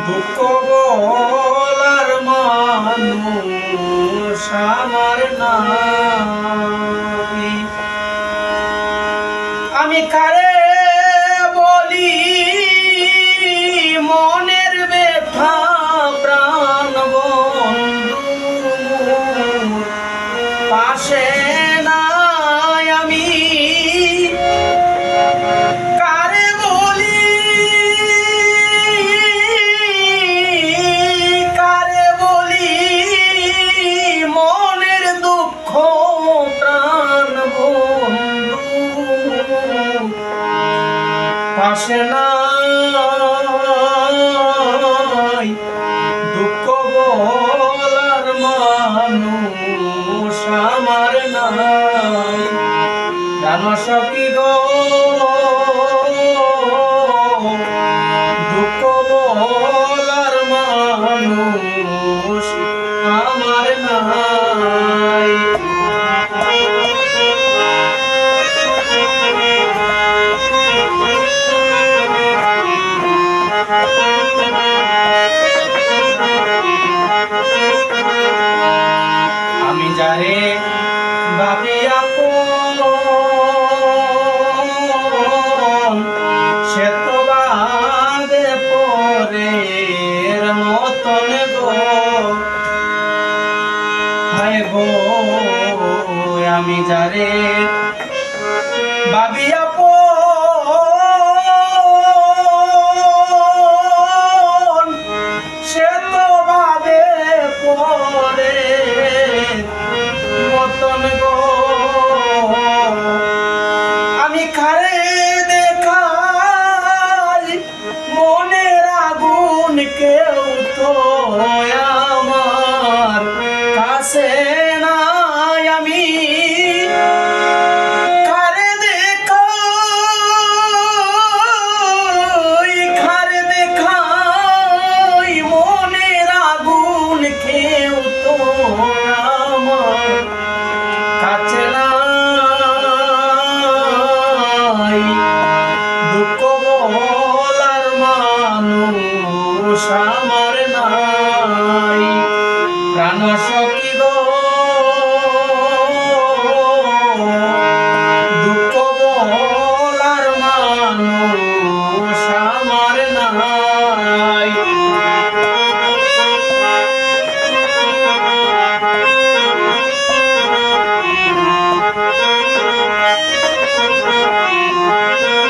দুঃখ বলার মানুষ আমার নাই। আমি কারে বলি মনের ব্যথা প্রাণ বন্ধু পাশে নাই। আমি কারে বলি মনের দুঃখ প্রাণ বন্ধু পাশে নাই। দুঃখ বলার মানুষ আমার নাই। জানো সখী গো দুঃখ বলার মানুষ আমার নাই। আমি যারে ভাবি আপন সে তো বাদে পরের মতন গো। হায় গো আমি যারে ভাবি আপন সে তো বাদে পরে মতন গো। আমি কারে দেখাই মনের আগুন কেউ তো আমার কাছে নাই। আমি কারে দেখাই মনের আগুন কেউ তো আমার কাছে নাই। দুঃখ বলার মানুষ আমার নাই। প্রাণ সখী গো দুঃখ বলার মানুষ